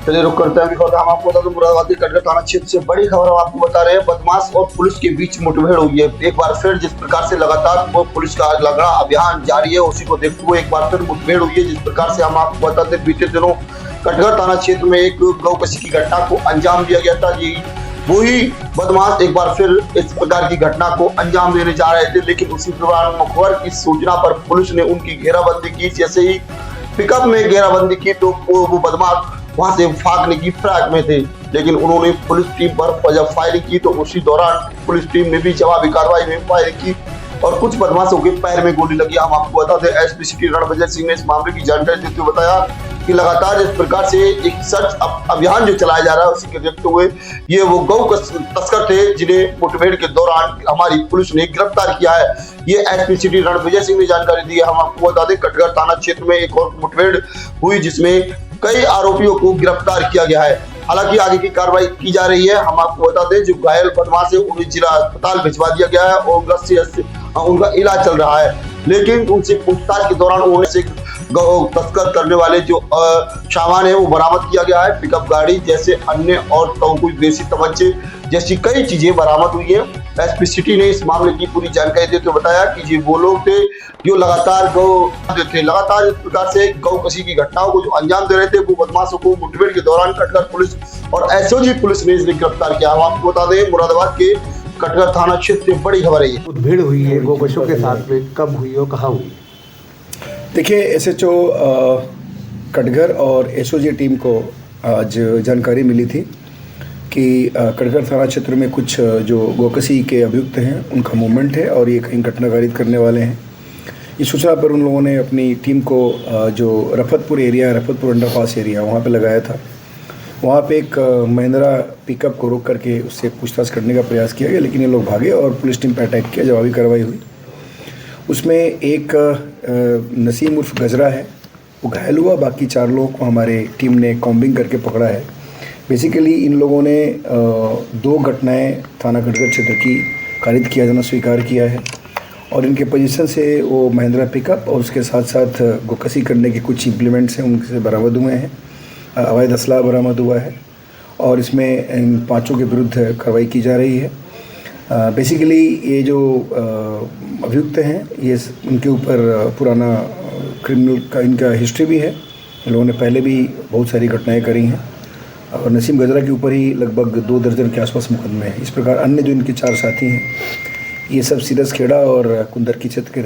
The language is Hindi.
चलिए रुक करते हैं खबर। हम आपको बता दें मुरादाबाद के कटघर थाना क्षेत्र से बड़ी खबर हम आपको बता रहे हैं। बदमाश और पुलिस के बीच मुठभेड़ हुई है। एक बार फिर जिस प्रकार से लगातार वो पुलिस का लगड़ा अभियान जारी है, उसी को देखते हुए एक बार फिर मुठभेड़ हुई है। जिस प्रकार से हम आपको बताते हैं बीते दिनों कटघर थाना क्षेत्र में एक गौकशी की घटना को अंजाम दिया गया था। जी वही बदमाश एक बार फिर इस प्रकार की घटना को अंजाम देने जा रहे थे, लेकिन उसी दौरान मुखबर की सूचना पर पुलिस ने उनकी घेराबंदी की। जैसे ही पिकअप में घेराबंदी की तो वो बदमाश वहां से भागने की फिराक में थे, लेकिन उन्होंने पुलिस टीम पर जब फायरिंग की तो उसी दौरान पुलिस टीम ने भी जवाबी कार्रवाई में फायरिंग की और कुछ बदमाशों के पैर में गोली लगी। हम आपको बता दें एसपी सिटी रणविजय सिंह ने इस मामले की जानकारी देते हुए बताया कि लगातार इस प्रकार से एक सर्च अभियान जो चलाया जा रहा है, उसी के देखते हुए ये वो गौ तस्कर थे जिन्हें मुठभेड़ के दौरान हमारी पुलिस ने गिरफ्तार किया है। ये एसपी सिटी रणविजय सिंह ने जानकारी दी है। हम आपको बता दें कटघर थाना क्षेत्र में एक और मुठभेड़ हुई जिसमें कई आरोपियों को गिरफ्तार किया गया है। हालांकि आगे की कार्रवाई की जा रही है। हम आपको बता दें जो घायल बदमाश है उन्हें जिला अस्पताल भिजवा दिया गया है और उनका इलाज चल रहा है, लेकिन उनसे पूछताछ के दौरान उन्हें गौ तस्कर करने वाले जो सामान है वो बरामद किया गया है। पिकअप गाड़ी जैसे अन्य और कुछ देसी तमंचे जैसी कई चीजें बरामद हुई है। एसपी सिटी ने इस मामले की पूरी जानकारी देते हुए बताया कि ये वो लोग थे जो लगातार इस प्रकार से गौकशी की घटनाओं को जो अंजाम दे रहे थे। वो बदमाशों को मुठभेड़ के दौरान कटघर पुलिस और एसओजी पुलिस ने इसे गिरफ्तार किया। हम आपको बता दें मुरादाबाद के कटघर थाना क्षेत्र से बड़ी खबर है। मुठभेड़ हुई है गौकशों के साथ में, कब हुई और कहाँ हुई? देखिए एसएचओ कटघर और एसओजी टीम को आज जानकारी मिली थी कि कटघर थाना क्षेत्र में कुछ जो गौकशी के अभियुक्त हैं उनका मूवमेंट है और ये कहीं घटना कारित करने वाले हैं। इस सूचना पर उन लोगों ने अपनी टीम को जो रफतपुर अंडरपास एरिया वहाँ पे लगाया था। वहाँ पे एक महिंद्रा पिकअप को रोक करके उससे पूछताछ करने का प्रयास किया गया, लेकिन ये लोग भागे और पुलिस टीम पर अटैक किया, जवाबी कार्रवाई हुई। उसमें एक नसीम उर्फ गजरा है वो घायल हुआ, बाकी 4 लोगों को हमारे टीम ने कॉम्बिंग करके पकड़ा है। बेसिकली इन लोगों ने 2 घटनाएं थाना कटघर क्षेत्र की कारित किया जाना स्वीकार किया है और इनके पोजीशन से वो महिंद्रा पिकअप और उसके साथ साथ गौकशी करने के कुछ इम्प्लीमेंट्स हैं उनसे बरामद हुए हैं। अवैध असला बरामद हुआ है और इसमें इन 5 के विरुद्ध कार्रवाई की जा रही है। बेसिकली ये जो अभियुक्त हैं ये उनके ऊपर पुराना क्रिमिनल का इनका हिस्ट्री भी है। इन लोगों ने पहले भी बहुत सारी घटनाएं करी हैं और नसीम गजरा के ऊपर ही लगभग 2 दर्जन के आसपास मुकदमे हैं। इस प्रकार अन्य जो इनके 4 साथी हैं ये सब सीरस खेड़ा और कुंदर की छत के